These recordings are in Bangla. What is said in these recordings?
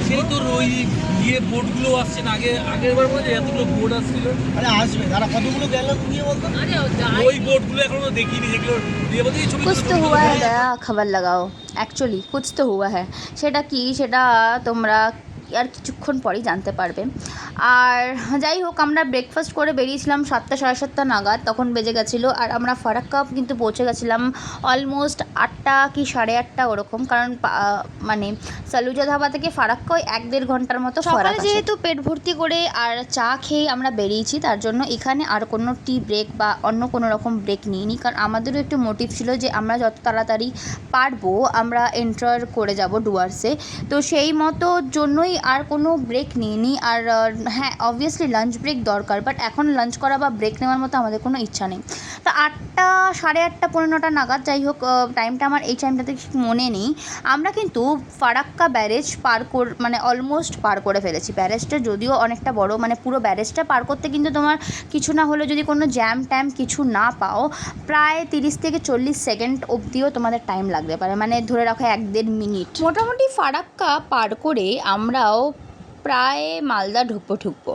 সেই তোর ওই ইয়ে বোটগুলো আসছে না, আগের বার মধ্যে এতগুলো বোট আসছিল। আরে আসবে, তারা কতগুলো গেল গিয়ে বলতো। ওই বোটগুলো এখনো দেখিনি, যেগুলো দিয়ে বলতে এই ছবি कुछ तो हुआ है दया, खबर लगाओ। অ্যাকচুয়ালি कुछ तो हुआ है, সেটা কি সেটা তোমরা আর কিছুক্ষণ পরেই জানতে পারবে। আর যাই হোক, আমরা ব্রেকফাস্ট করে বেরিয়েছিলাম 7টা সাড়ে 7টা নাগাদ, তখন বেজে গেছিলো। আর আমরা ফারাক্কা কিন্তু পৌঁছে গেছিলাম অলমোস্ট 8টা কি 8:30 ওরকম, কারণ মানে সালুজা ধাবা থেকে ফারাক্কা ওই 1-1.5 ঘন্টার মতো সকালে যেহেতু পেট ভর্তি করে আর চা খেয়ে আমরা বেরিয়েছি, তার জন্য এখানে আর কোনো টি ব্রেক বা অন্য কোনো রকম ব্রেক নিইনি, কারণ আমাদেরও একটু মোটিভ ছিল যে আমরা যত তাড়াতাড়ি পারবো আমরা এন্টার করে যাব ডুয়ার্সে। তো সেই মতো জন্যই আর কোনো ব্রেক নিইনি। আর হ্যাঁ, অবভিয়াসলি লাঞ্চ ব্রেক দরকার, বাট এখন লাঞ্চ করা বা ব্রেক নেওয়ার মতো আমাদের কোনো ইচ্ছা নেই। তো 8টা সাড়ে 8টা 9:15 নাগাদ, যাই হোক টাইমটা আমার এই টাইমটাতে মনে নেই, আমরা কিন্তু ফারাক্কা ব্যারেজ মানে অলমোস্ট পার করে ফেলেছি। ব্যারেজটা যদিও অনেকটা বড়, মানে পুরো ব্যারেজটা পার করতে কিন্তু তোমার কিছু না হলে যদি কোনো জ্যাম ট্যাম কিছু না পাও, প্রায় 30 থেকে 40 সেকেন্ড অবধিও তোমাদের টাইম লাগতে পারে, মানে ধরে রাখো 1-1.5 মিনিট। মোটামুটি ফারাক্কা পার করে আমরাও প্রায় মালদা ঢুকবো।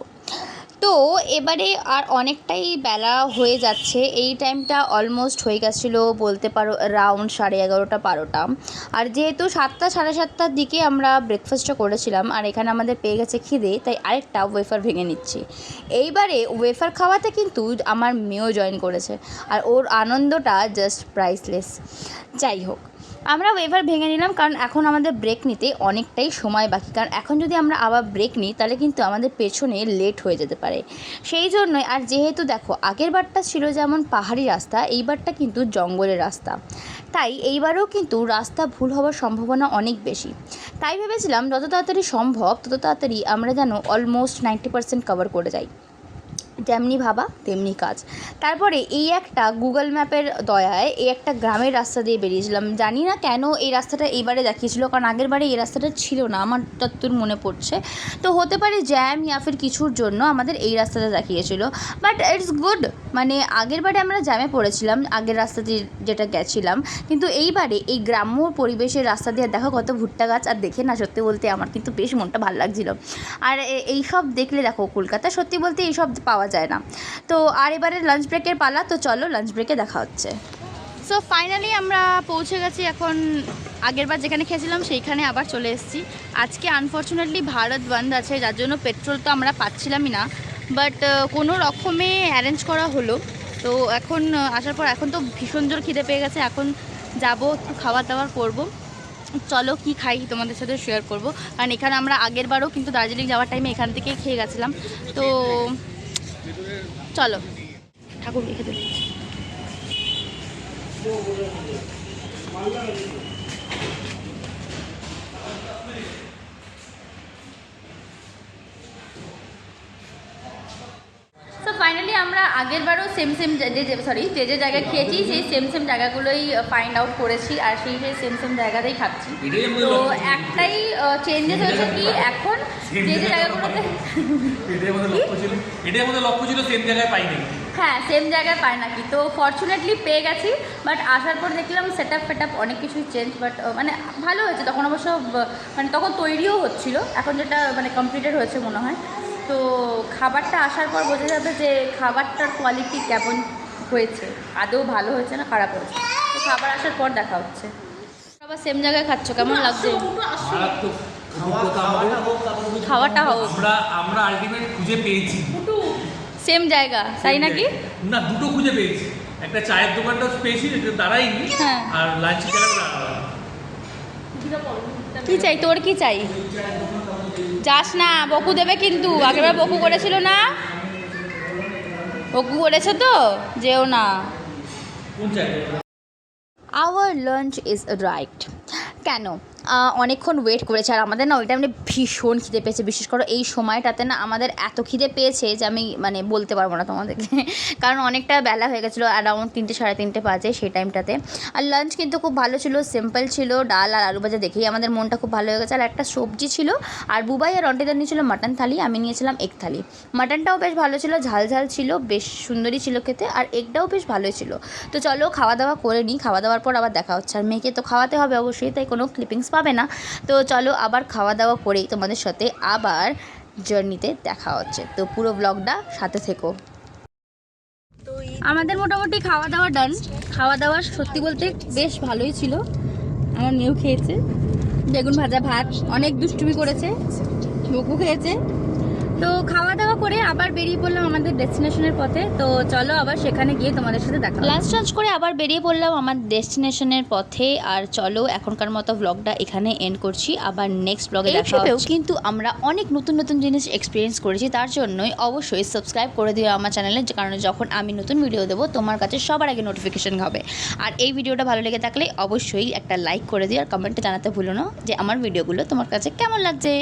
তো এবারে আর অনেকটাই বেলা হয়ে যাচ্ছে, এই টাইমটা অলমোস্ট হয়ে গেছিলো বলতে পারো রাউন্ড 11:30 12টা। আর যেহেতু 7টা সাড়ে 7টার দিকে আমরা ব্রেকফাস্টটা করেছিলাম, আর এখানে আমাদের পেয়ে গেছে খিদে, তাই আরেকটা ওয়েফার ভেঙে নিচ্ছি। এইবারে ওয়েফার খাওয়াতে কিন্তু আমার মেয়েও জয়েন করেছে, আর ওর আনন্দটা জাস্ট প্রাইসলেস। যাই হোক, আমরা ওয়েভার ভেঙে নিলাম, কারণ এখন আমাদের ব্রেক নিতে অনেকটাই সময় বাকি, কারণ এখন যদি আমরা আবার ব্রেক নিই তাহলে কিন্তু আমাদের পেছনে লেট হয়ে যেতে পারে। সেই জন্যই, আর যেহেতু দেখো আগের বারটা ছিল যেমন পাহাড়ি রাস্তা, এইবারটা কিন্তু জঙ্গলের রাস্তা, তাই এইবারেও কিন্তু রাস্তা ভুল হওয়ার সম্ভাবনা অনেক বেশি। তাই ভেবেছিলাম যত তাড়াতাড়ি সম্ভব তত তাড়াতাড়ি আমরা যেন অলমোস্ট 90% কভার করে যাই। যেমনি ভাবা তেমনি কাজ। তারপরে এই একটা গুগল ম্যাপের দয়ায় এই একটা গ্রামের রাস্তা দিয়ে বেরিয়েছিলাম। জানি না কেন এই রাস্তাটা এইবারে দেখিয়েছিল, কারণ আগের বারে এই রাস্তাটা ছিল না আমার যতদূর মনে পড়ছে। তো হতে পারে জ্যাম ফির কিছুর জন্য আমাদের এই রাস্তাটা দেখিয়েছিল, বাট ইটস গুড। মানে আগের বারে আমরা জ্যামে পড়েছিলাম আগের রাস্তা দিয়ে যেটা গেছিলাম, কিন্তু এইবারে এই গ্রাম্য পরিবেশের রাস্তা দিয়ে দেখো কত ভুট্টা গাছ, আর দেখে না সত্যি বলতে আমার কিন্তু বেশ মনটা ভালো লাগছিলো। আর এই সব দেখলে দেখো কলকাতা সত্যি বলতে এই সব পাওয়া যায় না। তো আর এবারে লাঞ্চ ব্রেকের পালা, তো চলো লাঞ্চ ব্রেকে দেখা হচ্ছে। সো ফাইনালি আমরা পৌঁছে গেছি এখন। আগেরবার যেখানে খেয়েছিলাম সেইখানে আবার চলে এসেছি। আজকে আনফর্চুনেটলি ভারত বন্ধ আছে, যার জন্য পেট্রোল তো আমরা পাচ্ছিলামই না, বাট কোনো রকমে অ্যারেঞ্জ করা হলো। তো এখন আসার পর এখন তো ভীষণ জোর খিদে পেয়ে গেছে, এখন যাবো একটু খাওয়া দাওয়া করবো। চলো কি খাই তোমাদের সাথে শেয়ার করব, কারণ এখানে আমরা আগের বারও কিন্তু দার্জিলিং যাওয়ার টাইমে এখান থেকেই খেয়ে গেছিলাম। তো চলো, ঠাকুর রেখে দিচ্ছি। তো ফাইনালি আমরা আগের বারও সেম যে জায়গায় খেয়েছি সেই সেম জায়গাগুলোই ফাইন্ড আউট করেছি, আর সেই সেম জায়গাতেই খাচ্ছি। তো একটাই চেঞ্জেস হয়েছে কি, এখন যে জায়গাগুলোতে এটাই আমাদের লক্ষ্য ছিল, সেম জায়গায় পাই নাই। হ্যাঁ, সেম জায়গায় পায় নাকি, তো ফর্চুনেটলি পেয়ে গেছি। বাট আসার পর দেখলাম সেট আপ অনেক কিছুই চেঞ্জ, বাট মানে ভালো হয়েছে। তখন অবশ্য মানে তখন তৈরিও হচ্ছিল, এখন যেটা মানে কমপ্লিটেড হয়েছে মনে হয়। তো খাবারটা আসার পর বোঝা যাবে যে খাবারটার কোয়ালিটি কেমন হয়েছে, আদৌ ভালো হয়েছে না খারাপ হয়েছে। তো খাবার আসার পর দেখা হচ্ছে। আবার সেম জায়গায় খাচ্ছ, কেমন লাগছে? খাওয়াটা হোক, আমরা আলটিমেট খুঁজে পেয়েছি সেম জায়গা, তাই নাকি? না, দুটো খুঁজে পেয়েছি। একটা চায়ের দোকানটা পেয়েছি, দাঁড়াইনি। হ্যাঁ, আর লাঞ্চ কি চাই তোর, কি চাই? যাস না, বকু দেবে কিন্তু। আগেরবার বকু করেছিল না, বকু করেছে তো, যেও না। Hour lunch is right. কেন অনেকক্ষণ ওয়েট করেছে, আর আমাদের না ওই টাইমে ভীষণ খিদে পেয়েছে। বিশেষ করে এই সময়টাতে না আমাদের এত খিদে পেয়েছে যে আমি মানে বলতে পারবো না তোমাদেরকে, কারণ অনেকটা বেলা হয়ে গেছিলো, অ্যারাউন্ড 3টে সাড়ে 3টে বাজে সেই টাইমটাতে। আর লাঞ্চ কিন্তু খুব ভালো ছিল, সিম্পল ছিল, ডাল আর আলু ভাজা দেখেই আমাদের মনটা খুব ভালো হয়ে গেছে। আর একটা সবজি ছিল, আর বুবাই আর অন্টিদা নিয়েছিল মাটন থালি, আমি নিয়েছিলাম এগ থালি। মাটনটাও বেশ ভালো ছিল, ঝাল ঝাল ছিল, বেশ সুন্দরই ছিল খেতে, আর এগটাও বেশ ভালোই ছিল। তো চলো খাওয়া দাওয়া করে নিই, খাওয়া দাওয়ার পর আবার দেখা হচ্ছে। আর মেয়েকে তো খাওয়াতে হবে অবশ্যই, তাই কোনো ক্লিপিংস পাবে না। তো চলো আবার খাওয়া দাওয়া করেই তোমাদের সাথে আবার জার্নিতে দেখা হচ্ছে, তো পুরো ব্লগটা সাথে থেকো। আমাদের মোটামুটি খাওয়া দাওয়া ডান। খাওয়া দাওয়া সত্যি বলতে বেশ ভালোই ছিল। আমার মেয়েও খেয়েছে বেগুন ভাজা ভাত, অনেক দুষ্টুমি করেছে, বকু খেয়েছে। তো খাওয়া দাওয়া করে আবার বেরিয়ে পড়লাম আমাদের ডেস্টিনেশনের পথে। তো চলো আবার সেখানে গিয়ে তোমাদের সাথে দেখা। লাঞ্চ টাঞ্চ করে আবার বেরিয়ে পড়লাম আমার ডেস্টিনেশনের পথে। আর চলো এখনকার মতো ব্লগটা এখানে এন্ড করছি, আবার নেক্সট ব্লগে দেখা হবে। কিন্তু আমরা অনেক নতুন নতুন জিনিস এক্সপিরিয়েন্স করেছি, তার জন্যই অবশ্যই সাবস্ক্রাইব করে দিও আমার চ্যানেলে, কারণ যখন আমি নতুন ভিডিও দেবো তোমার কাছে সবার আগে নোটিফিকেশন হবে। আর এই ভিডিওটা ভালো লেগে থাকলে অবশ্যই একটা লাইক করে দিও, আর কমেন্টে জানাতে ভুলো না যে আমার ভিডিওগুলো তোমার কাছে কেমন লাগছে।